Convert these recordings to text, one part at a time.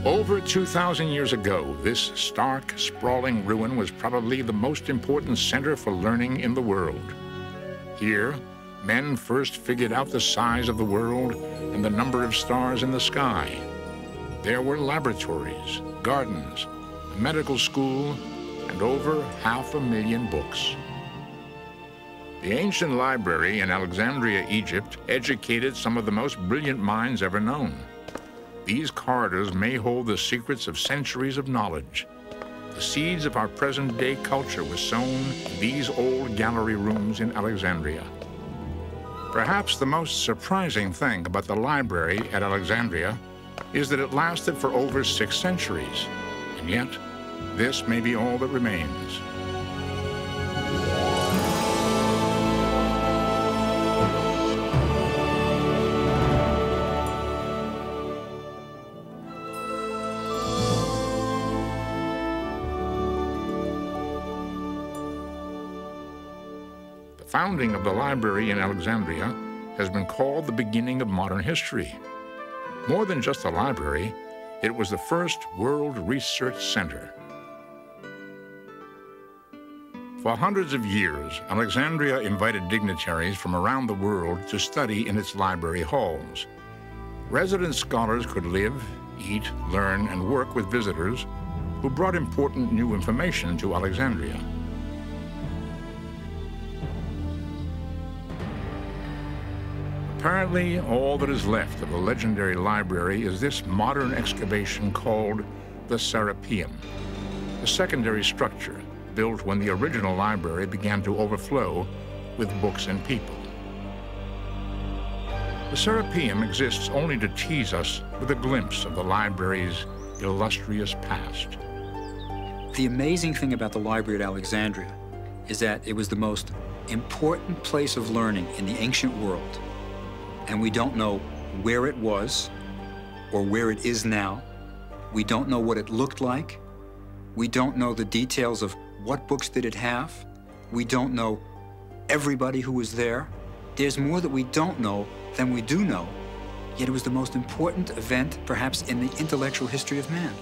Over 2,000 years ago, this stark, sprawling ruin was probably the most important center for learning in the world. Here, men first figured out the size of the world and the number of stars in the sky. There were laboratories, gardens, a medical school, and over 500,000 books. The ancient library in Alexandria, Egypt, educated some of the most brilliant minds ever known. These corridors may hold the secrets of centuries of knowledge. The seeds of our present-day culture were sown in these old gallery rooms in Alexandria. Perhaps the most surprising thing about the library at Alexandria is that it lasted for over 6 centuries, and yet this may be all that remains. The founding of the library in Alexandria has been called the beginning of modern history. More than just a library, it was the first world research center. For hundreds of years, Alexandria invited dignitaries from around the world to study in its library halls. Resident scholars could live, eat, learn, and work with visitors who brought important new information to Alexandria. Apparently, all that is left of the legendary library is this modern excavation called the Serapeum, a secondary structure built when the original library began to overflow with books and people. The Serapeum exists only to tease us with a glimpse of the library's illustrious past. The amazing thing about the library at Alexandria is that it was the most important place of learning in the ancient world. And we don't know where it was or where it is now. We don't know what it looked like. We don't know the details of what books did it have. We don't know everybody who was there. There's more that we don't know than we do know, yet it was the most important event, perhaps, in the intellectual history of man.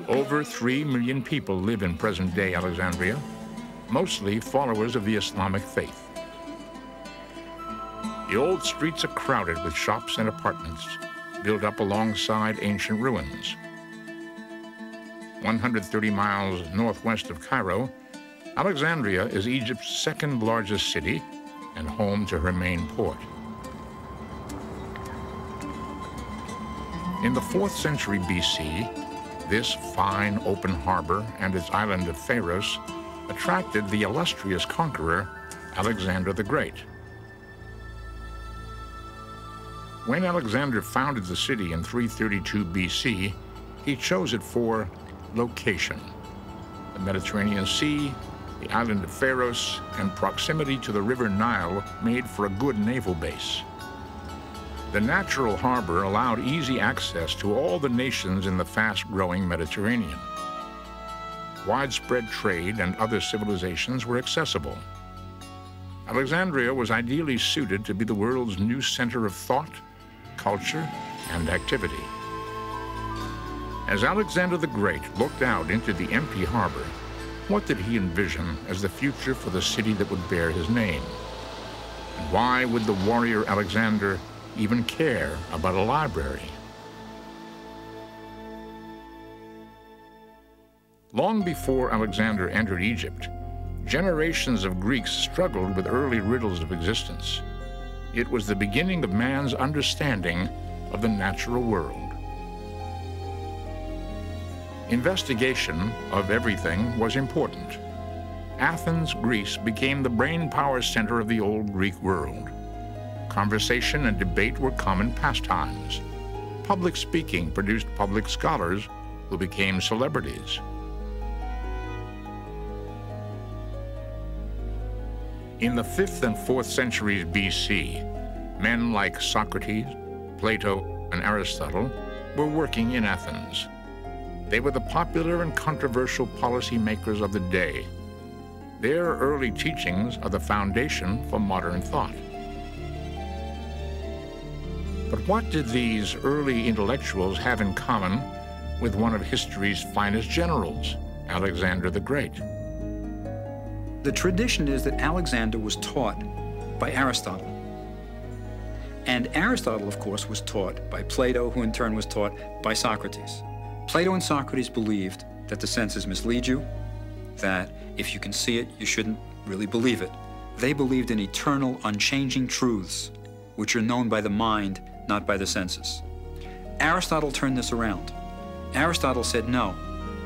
Over 3 million people live in present-day Alexandria, mostly followers of the Islamic faith. The old streets are crowded with shops and apartments built up alongside ancient ruins. 130 miles northwest of Cairo, Alexandria is Egypt's second largest city and home to her main port. In the 4th century BC, this fine open harbor and its island of Pharos attracted the illustrious conqueror, Alexander the Great. When Alexander founded the city in 332 BC, he chose it for location. The Mediterranean Sea, the island of Pharos, and proximity to the river Nile made for a good naval base. The natural harbor allowed easy access to all the nations in the fast-growing Mediterranean. Widespread trade and other civilizations were accessible. Alexandria was ideally suited to be the world's new center of thought, culture, and activity. As Alexander the Great looked out into the empty harbor, what did he envision as the future for the city that would bear his name? And why would the warrior Alexander even care about a library? Long before Alexander entered Egypt, generations of Greeks struggled with early riddles of existence. It was the beginning of man's understanding of the natural world. Investigation of everything was important. Athens, Greece, became the brainpower center of the old Greek world. Conversation and debate were common pastimes. Public speaking produced public scholars who became celebrities. In the 5th and 4th centuries BC, men like Socrates, Plato, and Aristotle were working in Athens. They were the popular and controversial policymakers of the day. Their early teachings are the foundation for modern thought. But what did these early intellectuals have in common with one of history's finest generals, Alexander the Great? The tradition is that Alexander was taught by Aristotle. And Aristotle, of course, was taught by Plato, who in turn was taught by Socrates. Plato and Socrates believed that the senses mislead you, that if you can see it, you shouldn't really believe it. They believed in eternal, unchanging truths, which are known by the mind, not by the senses. Aristotle turned this around. Aristotle said, no,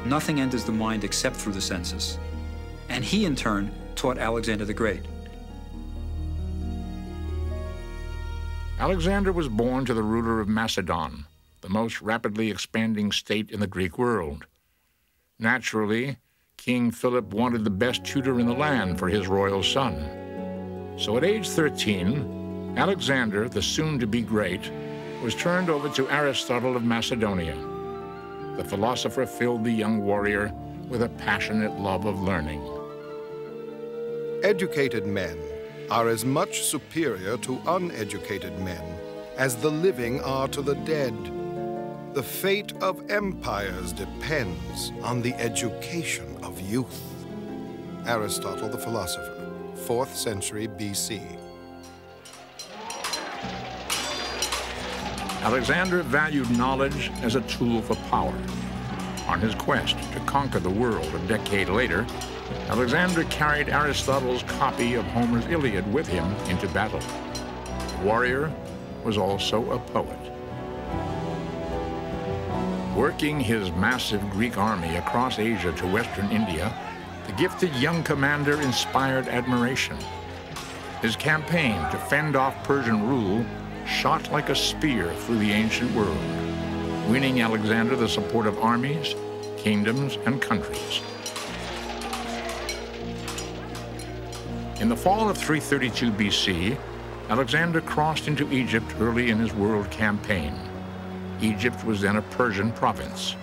nothing enters the mind except through the senses. And he, in turn, taught Alexander the Great. Alexander was born to the ruler of Macedon, the most rapidly expanding state in the Greek world. Naturally, King Philip wanted the best tutor in the land for his royal son. So at age 13, Alexander, the soon-to-be great, was turned over to Aristotle of Macedonia. The philosopher filled the young warrior with a passionate love of learning. Educated men are as much superior to uneducated men as the living are to the dead. The fate of empires depends on the education of youth. Aristotle the philosopher, 4th century BC. Alexander valued knowledge as a tool for power. On his quest to conquer the world a decade later, Alexander carried Aristotle's copy of Homer's Iliad with him into battle. The warrior was also a poet. Working his massive Greek army across Asia to western India, the gifted young commander inspired admiration. His campaign to fend off Persian rule shot like a spear through the ancient world, winning Alexander the support of armies, kingdoms, and countries. In the fall of 332 BC, Alexander crossed into Egypt early in his world campaign. Egypt was then a Persian province.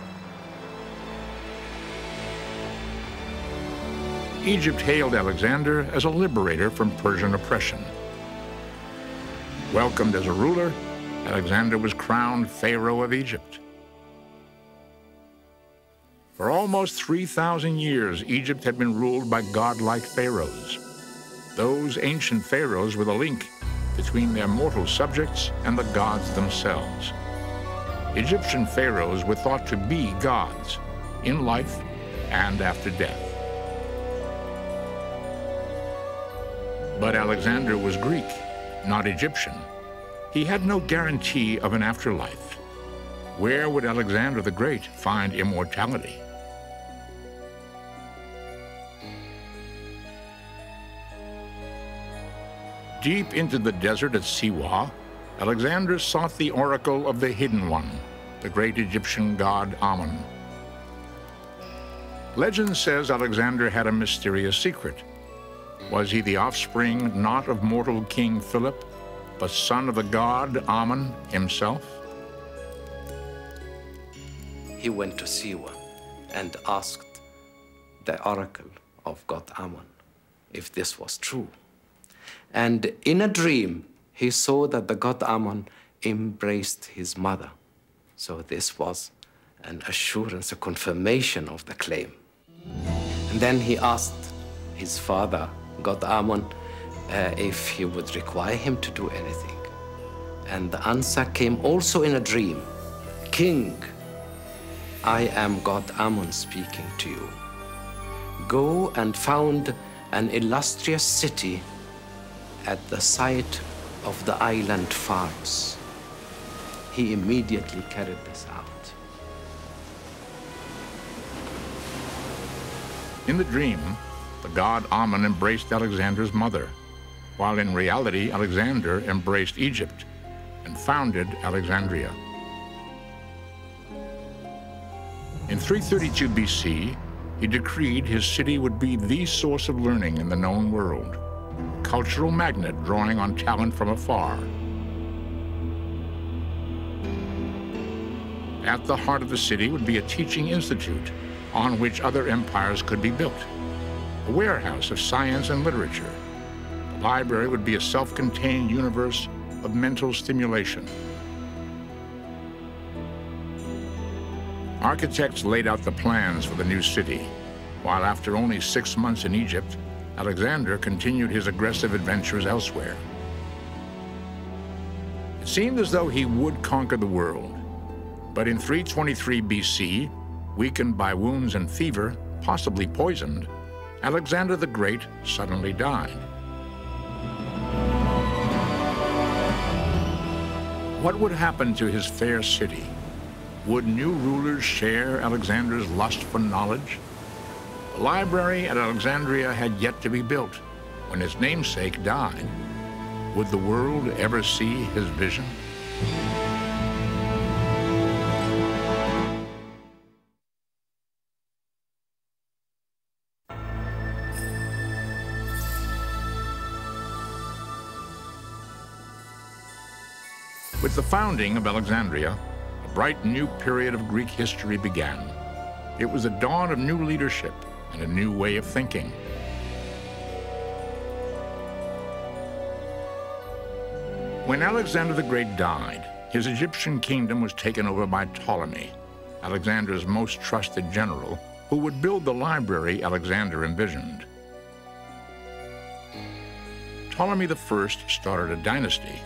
Egypt hailed Alexander as a liberator from Persian oppression. Welcomed as a ruler, Alexander was crowned Pharaoh of Egypt. For almost 3,000 years, Egypt had been ruled by godlike pharaohs. Those ancient pharaohs were the link between their mortal subjects and the gods themselves. Egyptian pharaohs were thought to be gods in life and after death. But Alexander was Greek, not Egyptian. He had no guarantee of an afterlife. Where would Alexander the Great find immortality? Deep into the desert at Siwa, Alexander sought the oracle of the Hidden One, the great Egyptian god Amun. Legend says Alexander had a mysterious secret. Was he the offspring not of mortal King Philip, but son of the god Amun himself? He went to Siwa and asked the oracle of god Amun if this was true. And in a dream, he saw that the god Amun embraced his mother. So this was an assurance, a confirmation of the claim. And then he asked his father, god Amun, if he would require him to do anything. And the answer came also in a dream. King, I am god Amun speaking to you. Go and found an illustrious city at the site of the island Pharos. He immediately carried this out. In the dream, the god Amun embraced Alexander's mother, while in reality Alexander embraced Egypt and founded Alexandria. In 332 BC, he decreed his city would be the source of learning in the known world, a cultural magnet drawing on talent from afar. At the heart of the city would be a teaching institute on which other empires could be built, a warehouse of science and literature. The library would be a self-contained universe of mental stimulation, Architects laid out the plans for the new city, while after only 6 months in Egypt, Alexander continued his aggressive adventures elsewhere. It seemed as though he would conquer the world, but in 323 BC, weakened by wounds and fever, possibly poisoned, Alexander the Great suddenly died. What would happen to his fair city? Would new rulers share Alexander's lust for knowledge? The library at Alexandria had yet to be built when his namesake died. Would the world ever see his vision? With the founding of Alexandria, a bright new period of Greek history began. It was the dawn of new leadership and a new way of thinking. When Alexander the Great died, his Egyptian kingdom was taken over by Ptolemy, Alexander's most trusted general, who would build the library Alexander envisioned. Ptolemy I started a dynasty,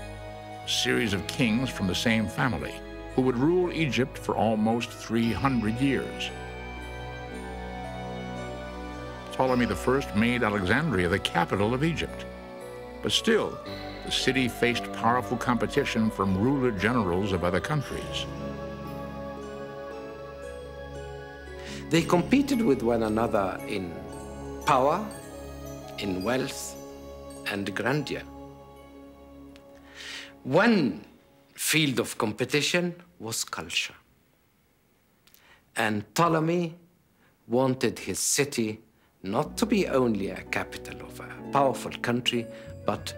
a series of kings from the same family, who would rule Egypt for almost 300 years. Ptolemy I made Alexandria the capital of Egypt, but still, the city faced powerful competition from ruler generals of other countries. They competed with one another in power, in wealth, and grandeur. One field of competition was culture. And Ptolemy wanted his city not to be only a capital of a powerful country, but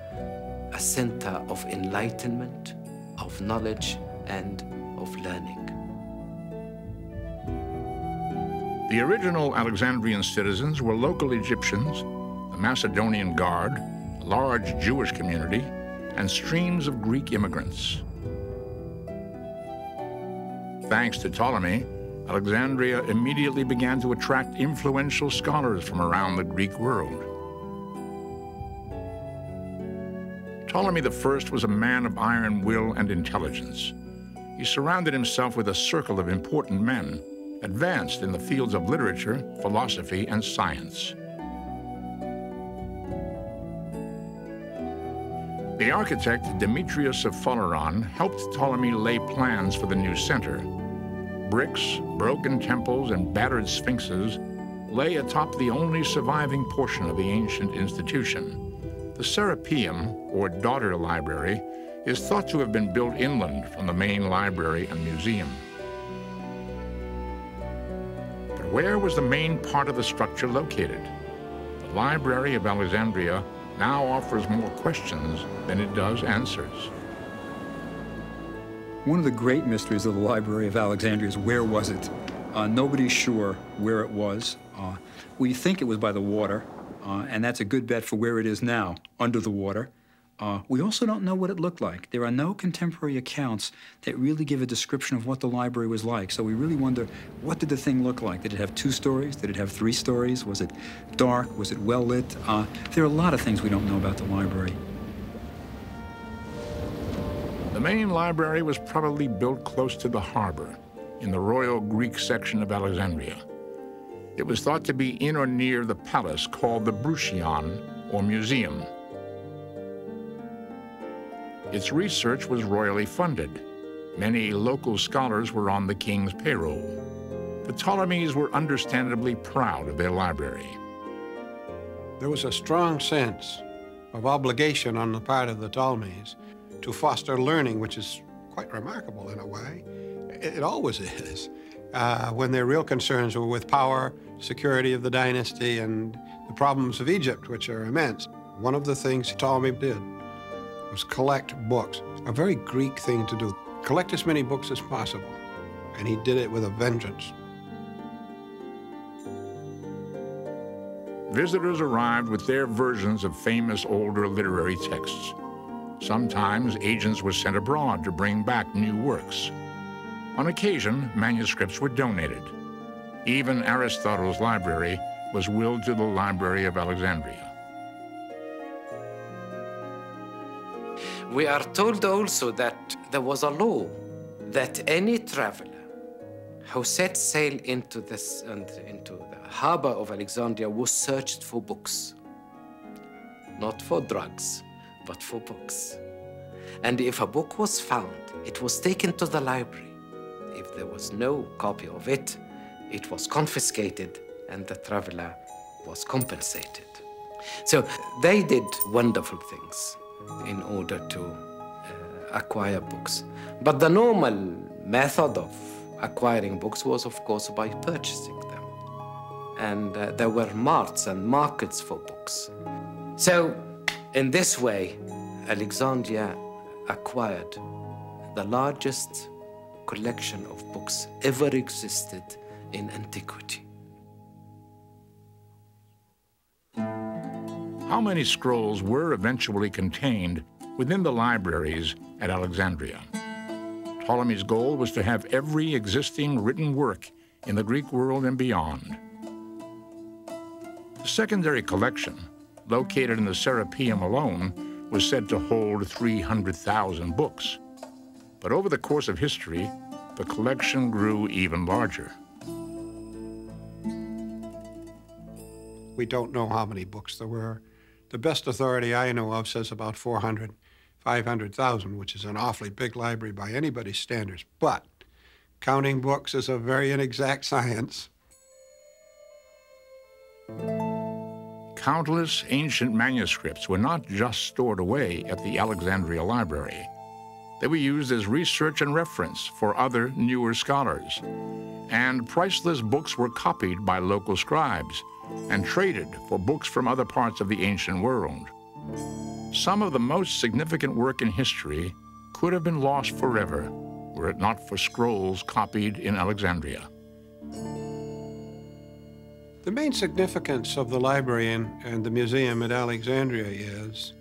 a center of enlightenment, of knowledge, and of learning. The original Alexandrian citizens were local Egyptians, the Macedonian Guard, a large Jewish community, and streams of Greek immigrants. Thanks to Ptolemy, Alexandria immediately began to attract influential scholars from around the Greek world. Ptolemy I was a man of iron will and intelligence. He surrounded himself with a circle of important men, advanced in the fields of literature, philosophy, and science. The architect Demetrius of Phaleron helped Ptolemy lay plans for the new center. Bricks, broken temples, and battered sphinxes lay atop the only surviving portion of the ancient institution. The Serapeum, or daughter library, is thought to have been built inland from the main library and museum. But where was the main part of the structure located? The Library of Alexandria now offers more questions than it does answers. One of the great mysteries of the Library of Alexandria is where was it? Nobody's sure where it was. We think it was by the water, and that's a good bet for where it is now, under the water. We also don't know what it looked like. There are no contemporary accounts that really give a description of what the library was like. So we really wonder, what did the thing look like? Did it have 2 stories? Did it have 3 stories? Was it dark? Was it well lit? There are a lot of things we don't know about the library. The main library was probably built close to the harbor, in the royal Greek section of Alexandria. It was thought to be in or near the palace called the Bruteion, or museum. Its research was royally funded. Many local scholars were on the king's payroll. The Ptolemies were understandably proud of their library. There was a strong sense of obligation on the part of the Ptolemies to foster learning, which is quite remarkable in a way. It always is. When their real concerns were with power, security of the dynasty, and the problems of Egypt, which are immense. One of the things Ptolemy did was collect books, a very Greek thing to do. Collect as many books as possible, and he did it with a vengeance. Visitors arrived with their versions of famous older literary texts. Sometimes agents were sent abroad to bring back new works. On occasion, manuscripts were donated. Even Aristotle's library was willed to the Library of Alexandria. We are told also that there was a law that any traveler who set sail into the harbor of Alexandria was searched for books. Not for drugs, but for books. And if a book was found, it was taken to the library. If there was no copy of it, it was confiscated and the traveler was compensated. So they did wonderful things in order to acquire books. But the normal method of acquiring books was, of course, by purchasing them. And there were marts and markets for books. So in this way, Alexandria acquired the largest collection of books ever existed in antiquity. How many scrolls were eventually contained within the libraries at Alexandria? Ptolemy's goal was to have every existing written work in the Greek world and beyond. The secondary collection, located in the Serapeum alone, was said to hold 300,000 books. But over the course of history, the collection grew even larger. We don't know how many books there were. The best authority I know of says about 400, 500,000, which is an awfully big library by anybody's standards. But counting books is a very inexact science. Countless ancient manuscripts were not just stored away at the Alexandria Library. They were used as research and reference for other newer scholars. And priceless books were copied by local scribes and traded for books from other parts of the ancient world. Some of the most significant work in history could have been lost forever were it not for scrolls copied in Alexandria. The main significance of the library and the museum at Alexandria is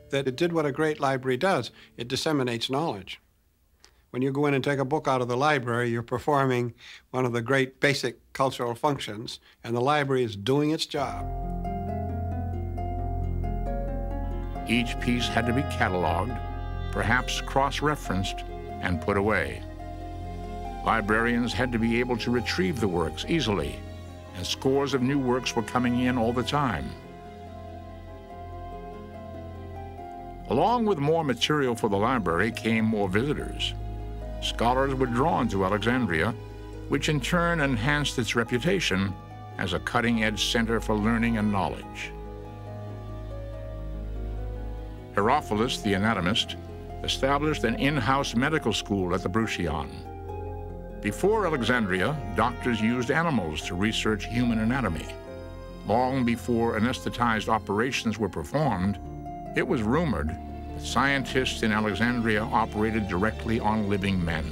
that it did what a great library does. It disseminates knowledge. When you go in and take a book out of the library, you're performing one of the great basic cultural functions, and the library is doing its job. Each piece had to be cataloged, perhaps cross-referenced, and put away. Librarians had to be able to retrieve the works easily, and scores of new works were coming in all the time. Along with more material for the library came more visitors. Scholars were drawn to Alexandria, which in turn enhanced its reputation as a cutting-edge center for learning and knowledge. Herophilus, the anatomist, established an in-house medical school at the Bruchion. Before Alexandria, doctors used animals to research human anatomy. Long before anesthetized operations were performed, it was rumored that scientists in Alexandria operated directly on living men.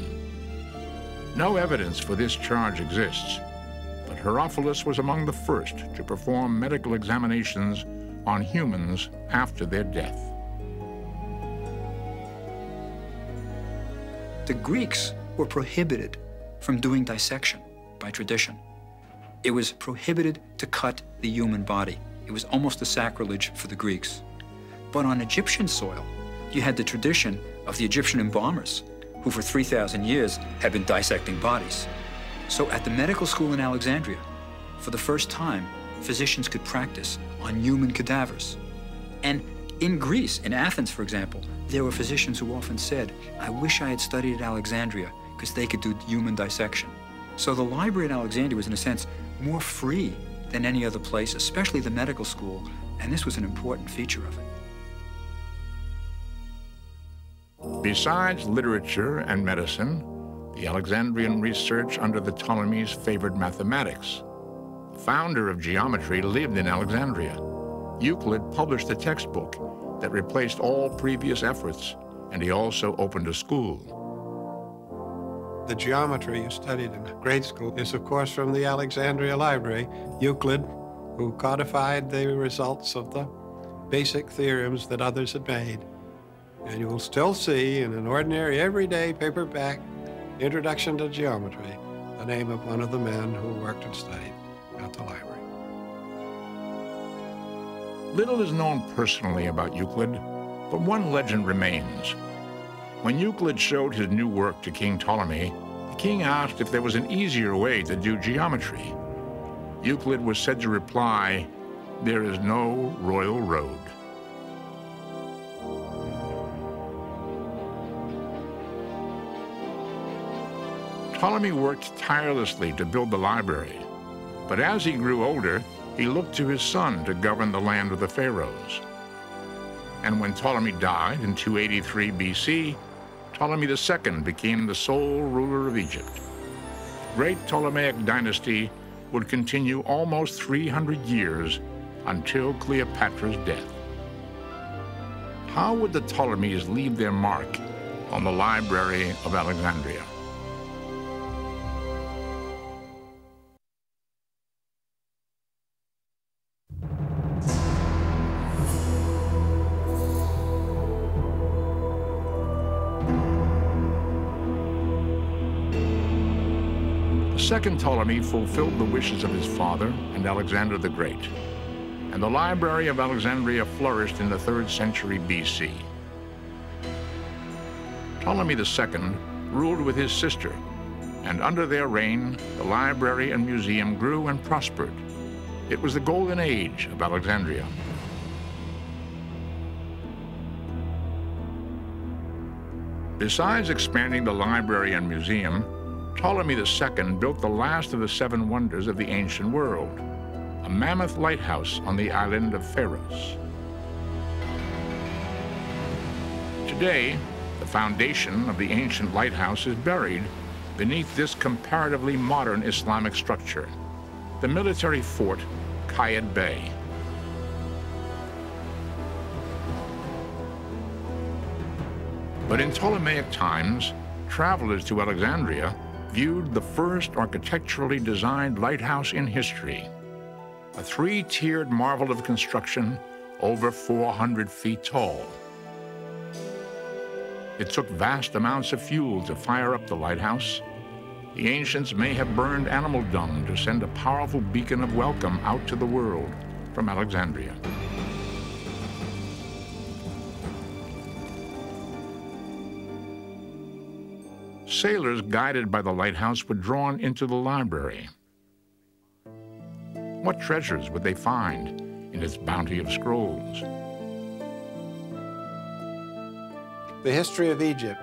No evidence for this charge exists, but Herophilus was among the first to perform medical examinations on humans after their death. The Greeks were prohibited from doing dissection by tradition. It was prohibited to cut the human body. It was almost a sacrilege for the Greeks. But on Egyptian soil, you had the tradition of the Egyptian embalmers, who for 3,000 years had been dissecting bodies. So at the medical school in Alexandria, for the first time, physicians could practice on human cadavers. And in Greece, in Athens, for example, there were physicians who often said, I wish I had studied at Alexandria because they could do human dissection. So the library at Alexandria was, in a sense, more free than any other place, especially the medical school, and this was an important feature of it. Besides literature and medicine, the Alexandrian research under the Ptolemies favored mathematics. The founder of geometry lived in Alexandria. Euclid published a textbook that replaced all previous efforts, and he also opened a school. The geometry you studied in grade school is, of course, from the Alexandria Library. Euclid, who codified the results of the basic theorems that others had made. And you will still see in an ordinary, everyday paperback Introduction to Geometry, the name of one of the men who worked and studied at the library. Little is known personally about Euclid, but one legend remains. When Euclid showed his new work to King Ptolemy, the king asked if there was an easier way to do geometry. Euclid was said to reply, "There is no royal road." Ptolemy worked tirelessly to build the library, but as he grew older, he looked to his son to govern the land of the pharaohs. And when Ptolemy died in 283 BC, Ptolemy II became the sole ruler of Egypt. The Great Ptolemaic dynasty would continue almost 300 years until Cleopatra's death. How would the Ptolemies leave their mark on the Library of Alexandria? The second Ptolemy fulfilled the wishes of his father and Alexander the Great, and the Library of Alexandria flourished in the 3rd century BC. Ptolemy II ruled with his sister, and under their reign, the library and museum grew and prospered. It was the golden age of Alexandria. Besides expanding the library and museum, Ptolemy II built the last of the 7 wonders of the ancient world, a mammoth lighthouse on the island of Pharos. Today, the foundation of the ancient lighthouse is buried beneath this comparatively modern Islamic structure, the military fort Qayed Bey. But in Ptolemaic times, travelers to Alexandria viewed the first architecturally designed lighthouse in history, a 3-tiered marvel of construction over 400 feet tall. It took vast amounts of fuel to fire up the lighthouse. The ancients may have burned animal dung to send a powerful beacon of welcome out to the world from Alexandria. Sailors guided by the lighthouse were drawn into the library. What treasures would they find in its bounty of scrolls? The history of Egypt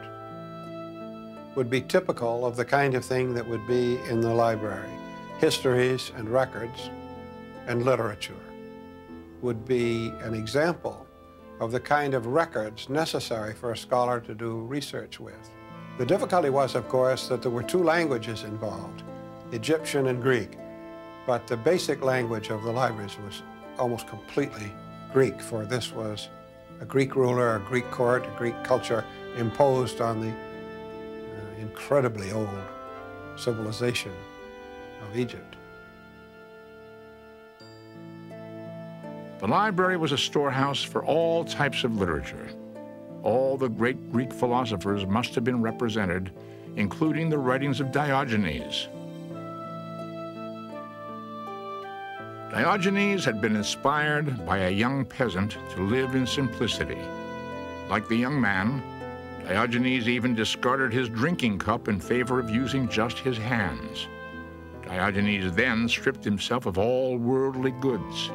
would be typical of the kind of thing that would be in the library. Histories and records and literature would be an example of the kind of records necessary for a scholar to do research with. The difficulty was, of course, that there were 2 languages involved, Egyptian and Greek, but the basic language of the libraries was almost completely Greek, for this was a Greek ruler, a Greek court, a Greek culture imposed on the incredibly old civilization of Egypt. The library was a storehouse for all types of literature. All the great Greek philosophers must have been represented, including the writings of Diogenes. Diogenes had been inspired by a young peasant to live in simplicity. Like the young man, Diogenes even discarded his drinking cup in favor of using just his hands. Diogenes then stripped himself of all worldly goods.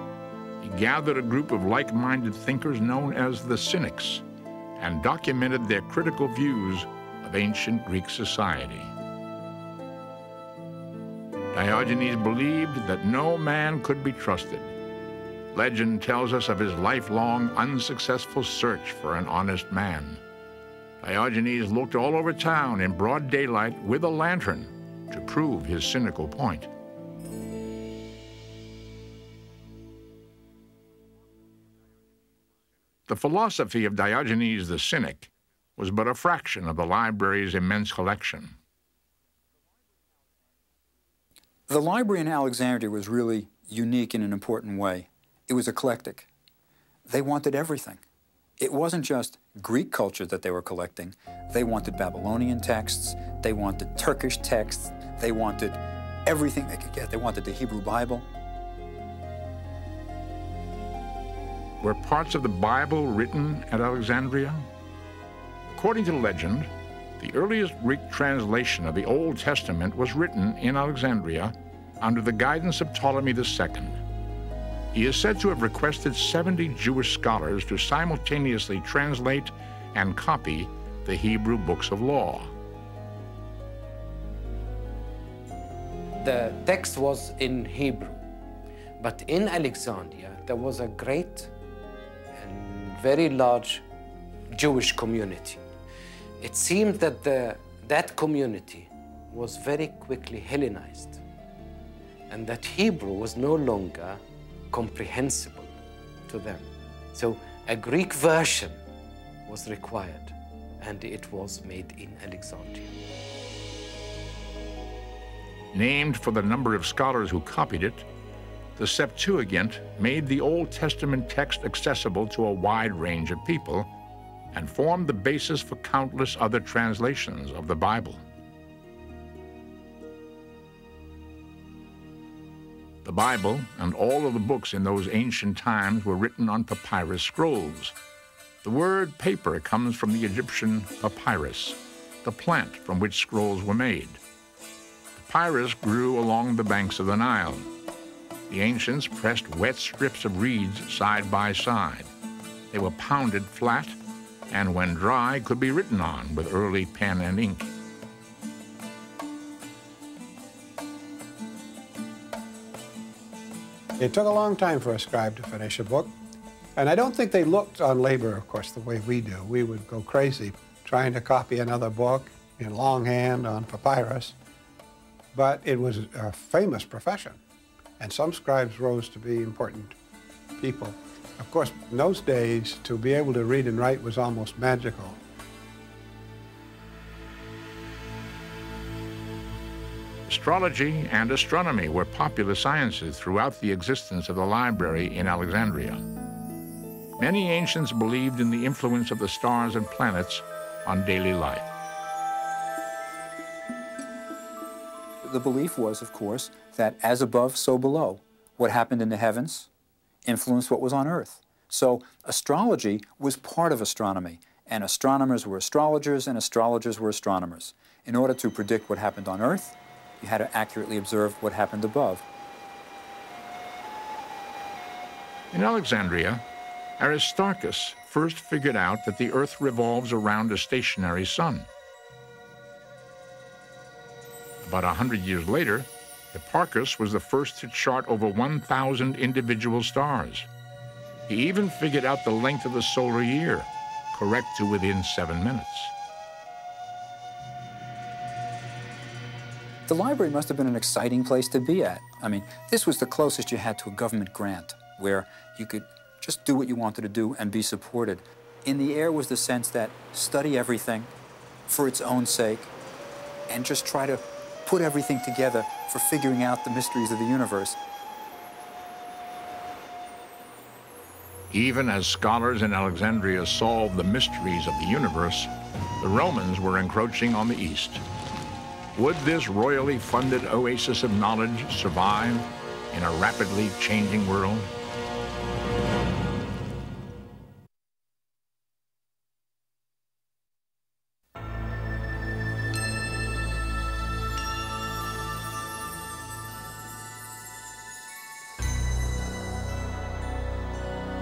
He gathered a group of like-minded thinkers known as the Cynics, and documented their critical views of ancient Greek society. Diogenes believed that no man could be trusted. Legend tells us of his lifelong, unsuccessful search for an honest man. Diogenes looked all over town in broad daylight with a lantern to prove his cynical point. The philosophy of Diogenes the Cynic was but a fraction of the library's immense collection. The library in Alexandria was really unique in an important way. It was eclectic. They wanted everything. It wasn't just Greek culture that they were collecting. They wanted Babylonian texts, they wanted Turkish texts, they wanted everything they could get. They wanted the Hebrew Bible. Were parts of the Bible written at Alexandria? According to legend, the earliest Greek translation of the Old Testament was written in Alexandria under the guidance of Ptolemy II. He is said to have requested 70 Jewish scholars to simultaneously translate and copy the Hebrew books of law. The text was in Hebrew, but in Alexandria there was a great and very large Jewish community. It seemed that that community was very quickly Hellenized, and that Hebrew was no longer comprehensible to them. So a Greek version was required, and it was made in Alexandria. Named for the number of scholars who copied it, the Septuagint made the Old Testament text accessible to a wide range of people and formed the basis for countless other translations of the Bible. The Bible and all of the books in those ancient times were written on papyrus scrolls. The word paper comes from the Egyptian papyrus, the plant from which scrolls were made. Papyrus grew along the banks of the Nile. The ancients pressed wet strips of reeds side by side. They were pounded flat, and when dry, could be written on with early pen and ink. It took a long time for a scribe to finish a book, and I don't think they looked on labor, of course, the way we do. We would go crazy trying to copy another book in longhand on papyrus, but it was a famous profession, and some scribes rose to be important people. Of course, in those days, to be able to read and write was almost magical. Astrology and astronomy were popular sciences throughout the existence of the library in Alexandria. Many ancients believed in the influence of the stars and planets on daily life. The belief was, of course, that as above, so below. What happened in the heavens influenced what was on Earth. So astrology was part of astronomy, and astronomers were astrologers, and astrologers were astronomers. In order to predict what happened on Earth, you had to accurately observe what happened above. In Alexandria, Aristarchus first figured out that the Earth revolves around a stationary sun. About 100 years later, Hipparchus was the first to chart over 1,000 individual stars. He even figured out the length of the solar year, correct to within 7 minutes. The library must have been an exciting place to be at. I mean, this was the closest you had to a government grant, where you could just do what you wanted to do and be supported. In the air was the sense that study everything for its own sake and just try to put everything together for figuring out the mysteries of the universe. Even as scholars in Alexandria solved the mysteries of the universe, the Romans were encroaching on the East. Would this royally funded oasis of knowledge survive in a rapidly changing world?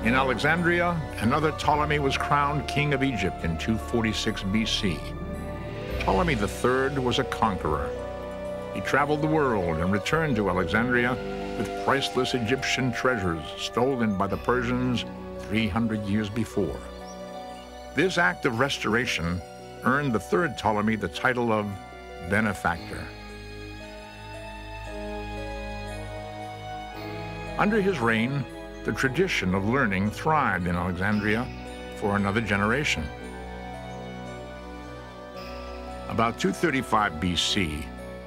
In Alexandria, another Ptolemy was crowned king of Egypt in 246 BC. Ptolemy III was a conqueror. He traveled the world and returned to Alexandria with priceless Egyptian treasures stolen by the Persians 300 years before. This act of restoration earned the third Ptolemy the title of benefactor. Under his reign, the tradition of learning thrived in Alexandria for another generation. About 235 BC,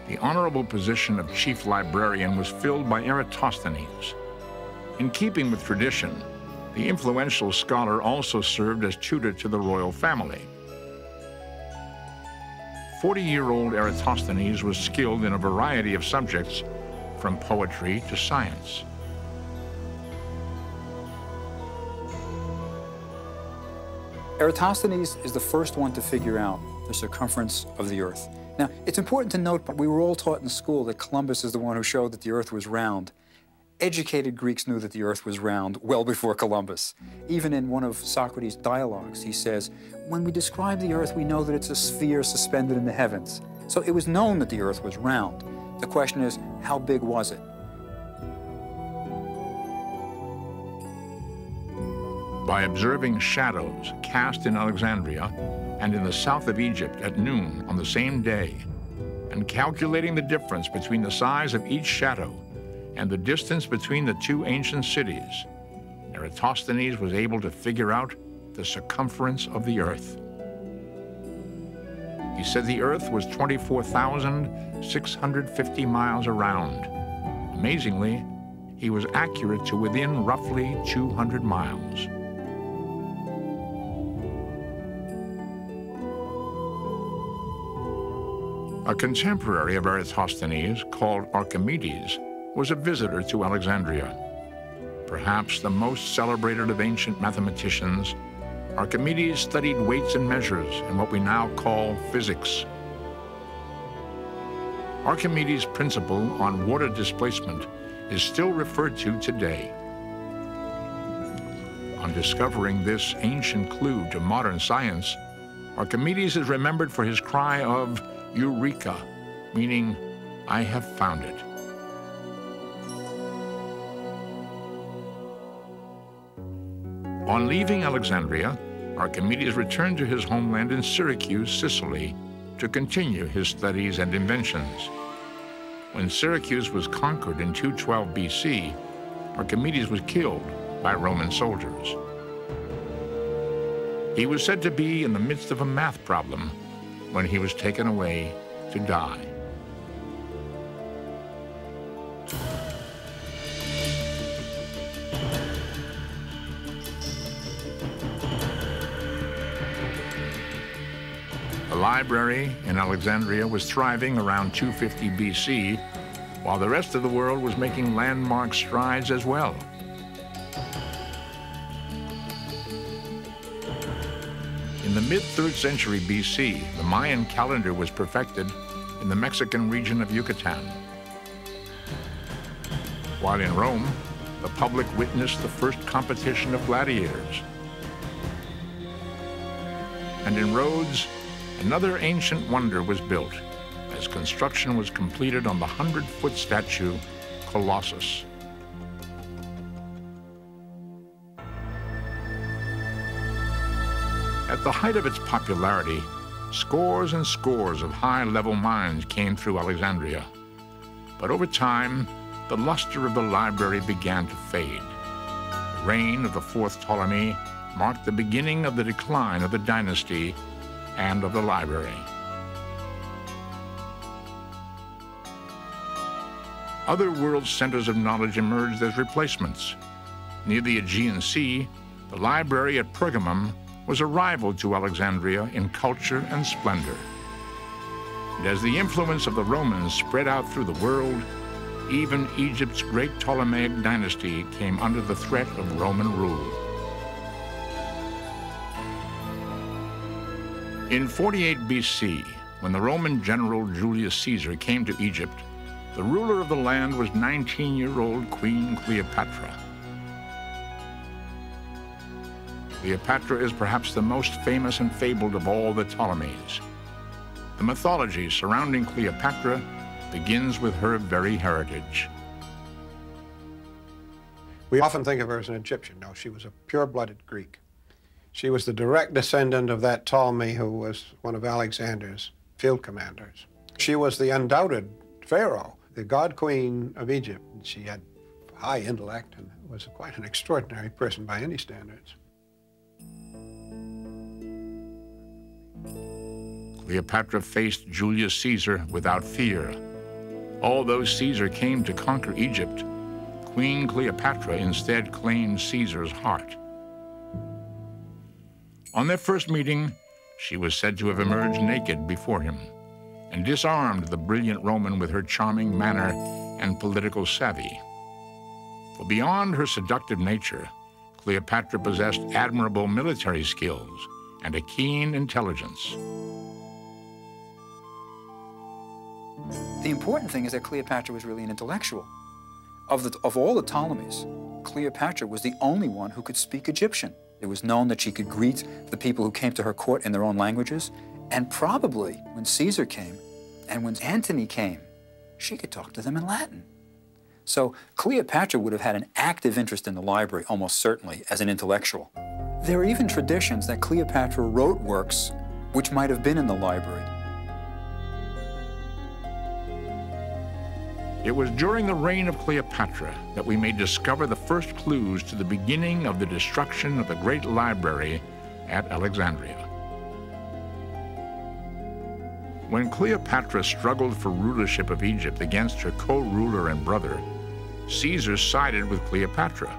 the honorable position of chief librarian was filled by Eratosthenes. In keeping with tradition, The influential scholar also served as tutor to the royal family. 40-year-old Eratosthenes was skilled in a variety of subjects, from poetry to science. Eratosthenes is the first one to figure out the circumference of the Earth. Now, it's important to note, we were all taught in school that Columbus is the one who showed that the Earth was round. Educated Greeks knew that the Earth was round well before Columbus. Even in one of Socrates' dialogues, he says, when we describe the Earth, we know that it's a sphere suspended in the heavens. So it was known that the Earth was round. The question is, how big was it? By observing shadows cast in Alexandria and in the south of Egypt at noon on the same day, and calculating the difference between the size of each shadow and the distance between the two ancient cities, Eratosthenes was able to figure out the circumference of the Earth. He said the Earth was 24,650 miles around. Amazingly, he was accurate to within roughly 200 miles. A contemporary of Eratosthenes, called Archimedes, was a visitor to Alexandria. Perhaps the most celebrated of ancient mathematicians, Archimedes studied weights and measures in what we now call physics. Archimedes' principle on water displacement is still referred to today. On discovering this ancient clue to modern science, Archimedes is remembered for his cry of Eureka, meaning, I have found it. On leaving Alexandria, Archimedes returned to his homeland in Syracuse, Sicily, to continue his studies and inventions. When Syracuse was conquered in 212 BC, Archimedes was killed by Roman soldiers. He was said to be in the midst of a math problem when he was taken away to die. The library in Alexandria was thriving around 250 BC, while the rest of the world was making landmark strides as well. In the mid-3rd century BC, the Mayan calendar was perfected in the Mexican region of Yucatan. While in Rome, the public witnessed the first competition of gladiators. And in Rhodes, another ancient wonder was built as construction was completed on the 100-foot statue, Colossus. At the height of its popularity, scores and scores of high-level minds came through Alexandria. But over time, the luster of the library began to fade. The reign of the 4th Ptolemy marked the beginning of the decline of the dynasty and of the library. Other world centers of knowledge emerged as replacements. Near the Aegean Sea, the library at Pergamum was a rival to Alexandria in culture and splendor. And as the influence of the Romans spread out through the world, even Egypt's great Ptolemaic dynasty came under the threat of Roman rule. In 48 BC, when the Roman general Julius Caesar came to Egypt, the ruler of the land was 19-year-old Queen Cleopatra. Cleopatra is perhaps the most famous and fabled of all the Ptolemies. The mythology surrounding Cleopatra begins with her very heritage. We often think of her as an Egyptian. No, she was a pure-blooded Greek. She was the direct descendant of that Ptolemy who was one of Alexander's field commanders. She was the undoubted pharaoh, the god queen of Egypt. She had high intellect and was quite an extraordinary person by any standards. Cleopatra faced Julius Caesar without fear. Although Caesar came to conquer Egypt, Queen Cleopatra instead claimed Caesar's heart. On their first meeting, she was said to have emerged naked before him and disarmed the brilliant Roman with her charming manner and political savvy. For beyond her seductive nature, Cleopatra possessed admirable military skills and a keen intelligence. The important thing is that Cleopatra was really an intellectual. Of all the Ptolemies, Cleopatra was the only one who could speak Egyptian. It was known that she could greet the people who came to her court in their own languages, and probably when Caesar came and when Antony came, she could talk to them in Latin. So Cleopatra would have had an active interest in the library, almost certainly, as an intellectual. There are even traditions that Cleopatra wrote works which might have been in the library. It was during the reign of Cleopatra that we may discover the first clues to the beginning of the destruction of the Great Library at Alexandria. When Cleopatra struggled for rulership of Egypt against her co-ruler and brother, Caesar sided with Cleopatra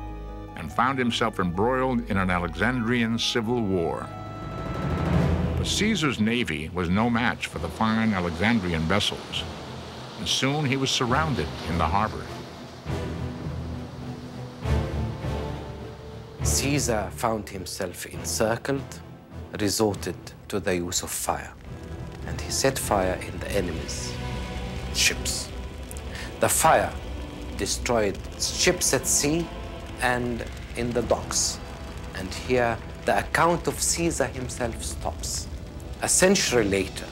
and found himself embroiled in an Alexandrian civil war. But Caesar's navy was no match for the fine Alexandrian vessels, and soon he was surrounded in the harbor. Caesar found himself encircled, resorted to the use of fire, and he set fire in the enemy's ships. The fire destroyed ships at sea and in the docks. And here, the account of Caesar himself stops. A century later,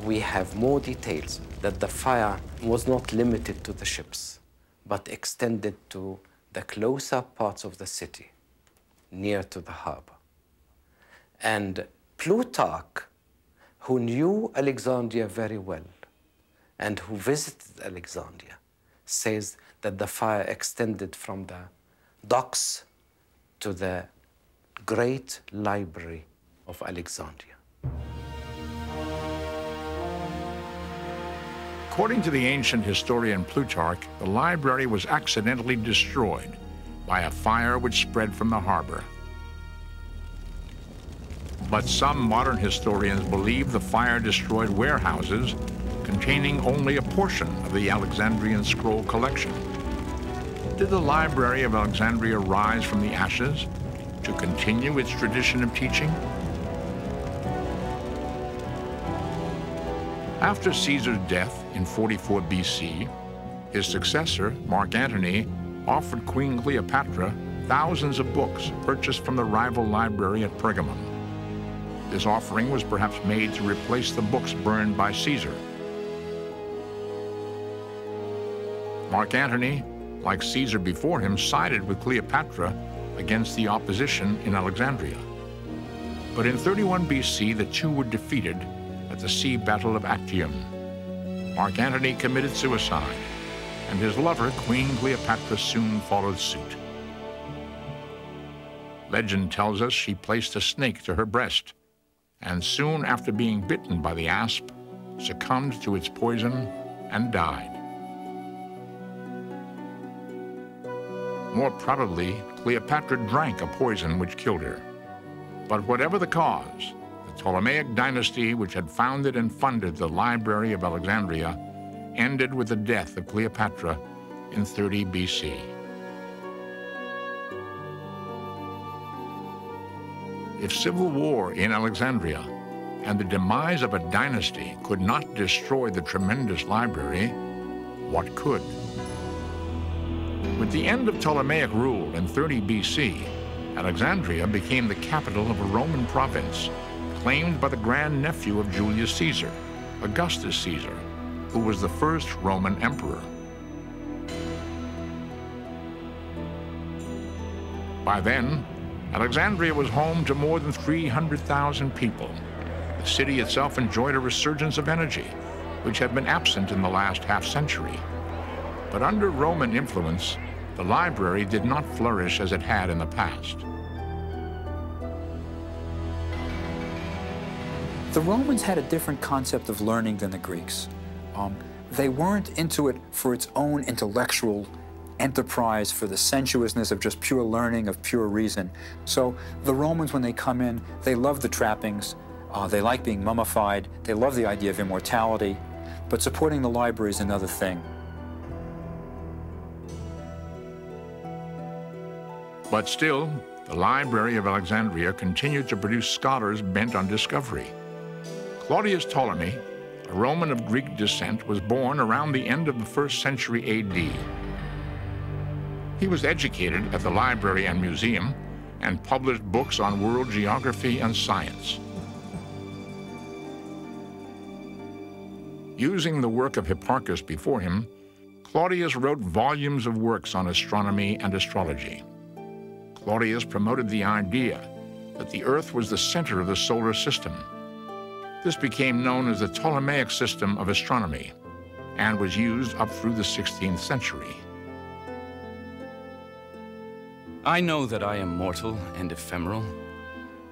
we have more details that the fire was not limited to the ships, but extended to the closer parts of the city, near to the harbor. And Plutarch, who knew Alexandria very well and who visited Alexandria, says that the fire extended from the docks to the Great Library of Alexandria. According to the ancient historian Plutarch, the library was accidentally destroyed by a fire which spread from the harbor. But some modern historians believe the fire destroyed warehouses containing only a portion of the Alexandrian scroll collection. Did the Library of Alexandria rise from the ashes to continue its tradition of teaching? After Caesar's death in 44 BC, his successor, Mark Antony, offered Queen Cleopatra thousands of books purchased from the rival library at Pergamum. This offering was perhaps made to replace the books burned by Caesar. Mark Antony, like Caesar before him, sided with Cleopatra against the opposition in Alexandria. But in 31 BC, the two were defeated at the sea battle of Actium. Mark Antony committed suicide, and his lover, Queen Cleopatra, soon followed suit. Legend tells us she placed a snake to her breast, and soon after being bitten by the asp, succumbed to its poison and died. More probably, Cleopatra drank a poison which killed her. But whatever the cause, the Ptolemaic dynasty, which had founded and funded the Library of Alexandria, ended with the death of Cleopatra in 30 BC. If civil war in Alexandria and the demise of a dynasty could not destroy the tremendous library, what could? With the end of Ptolemaic rule in 30 BC, Alexandria became the capital of a Roman province claimed by the grandnephew of Julius Caesar, Augustus Caesar, who was the first Roman emperor. By then, Alexandria was home to more than 300,000 people. The city itself enjoyed a resurgence of energy, which had been absent in the last half-century. But under Roman influence, the library did not flourish as it had in the past. The Romans had a different concept of learning than the Greeks. They weren't into it for its own intellectual enterprise for the sensuousness of just pure learning, of pure reason. So the Romans, when they come in, they love the trappings, they like being mummified, they love the idea of immortality, but supporting the library is another thing. But still, the Library of Alexandria continued to produce scholars bent on discovery. Claudius Ptolemy, a Roman of Greek descent, was born around the end of the 1st century AD. He was educated at the library and museum and published books on world geography and science. Using the work of Hipparchus before him, Claudius wrote volumes of works on astronomy and astrology. Claudius promoted the idea that the Earth was the center of the solar system. This became known as the Ptolemaic system of astronomy and was used up through the 16th century. I know that I am mortal and ephemeral,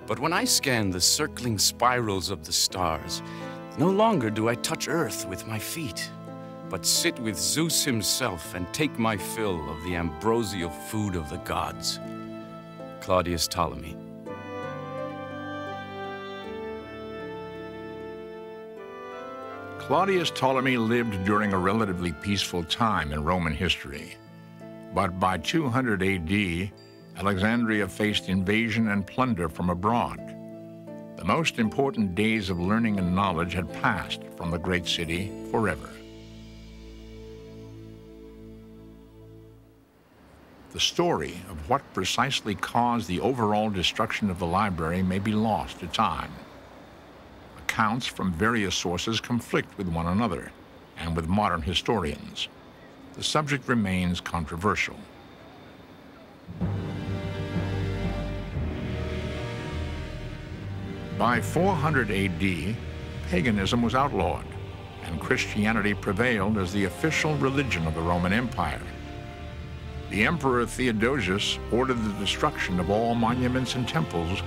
but when I scan the circling spirals of the stars, no longer do I touch Earth with my feet, but sit with Zeus himself and take my fill of the ambrosial food of the gods. Claudius Ptolemy. Claudius Ptolemy lived during a relatively peaceful time in Roman history. But by 200 AD, Alexandria faced invasion and plunder from abroad. The most important days of learning and knowledge had passed from the great city forever. The story of what precisely caused the overall destruction of the library may be lost to time. Accounts from various sources conflict with one another and with modern historians. The subject remains controversial. By 400 AD, paganism was outlawed, and Christianity prevailed as the official religion of the Roman Empire. The Emperor Theodosius ordered the destruction of all monuments and temples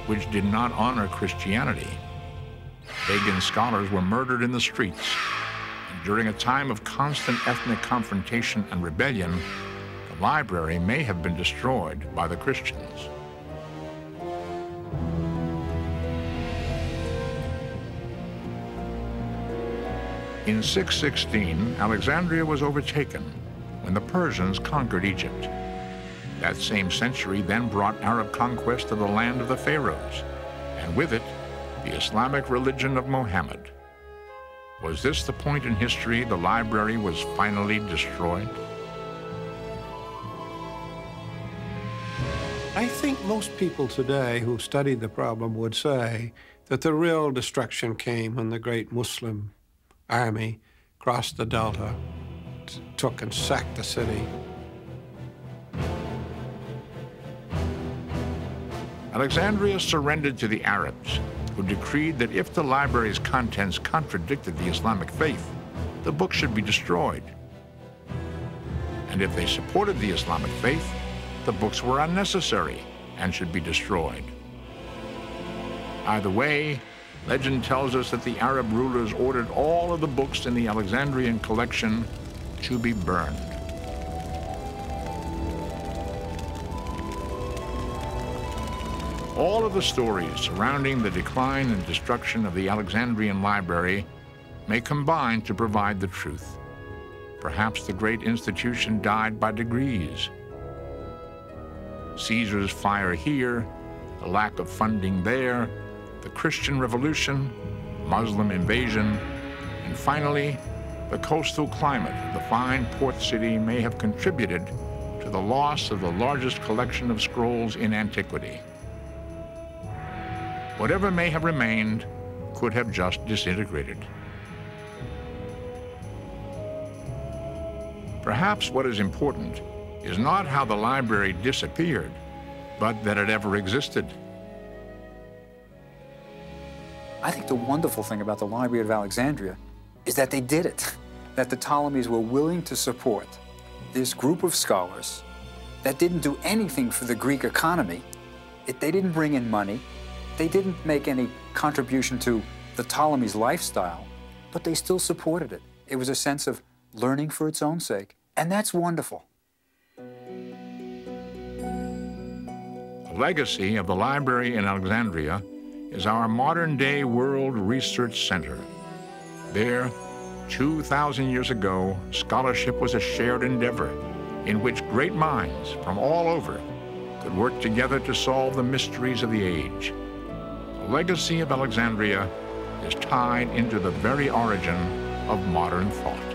which did not honor Christianity. Pagan scholars were murdered in the streets, and during a time of constant ethnic confrontation and rebellion, the library may have been destroyed by the Christians. In 616, Alexandria was overtaken when the Persians conquered Egypt. That same century then brought Arab conquest of the land of the pharaohs, and with it, the Islamic religion of Muhammad. Was this the point in history the library was finally destroyed? I think most people today who studied the problem would say that the real destruction came when the great Muslim army crossed the Delta, took and sacked the city. Alexandria surrendered to the Arabs, who decreed that if the library's contents contradicted the Islamic faith, the book should be destroyed. And if they supported the Islamic faith, the books were unnecessary and should be destroyed. Either way, legend tells us that the Arab rulers ordered all of the books in the Alexandrian collection to be burned. All of the stories surrounding the decline and destruction of the Alexandrian library may combine to provide the truth. Perhaps the great institution died by degrees. Caesar's fire here, the lack of funding there, the Christian Revolution, Muslim invasion, and finally, the coastal climate of the fine port city may have contributed to the loss of the largest collection of scrolls in antiquity. Whatever may have remained could have just disintegrated. Perhaps what is important is not how the library disappeared, but that it ever existed. I think the wonderful thing about the Library of Alexandria is that they did it, that the Ptolemies were willing to support this group of scholars that didn't do anything for the Greek economy. They didn't bring in money. They didn't make any contribution to the Ptolemies' lifestyle, but they still supported it. It was a sense of learning for its own sake, and that's wonderful. The legacy of the library in Alexandria is our modern-day World Research Center. There, 2,000 years ago, scholarship was a shared endeavor in which great minds from all over could work together to solve the mysteries of the age. The legacy of Alexandria is tied into the very origin of modern thought.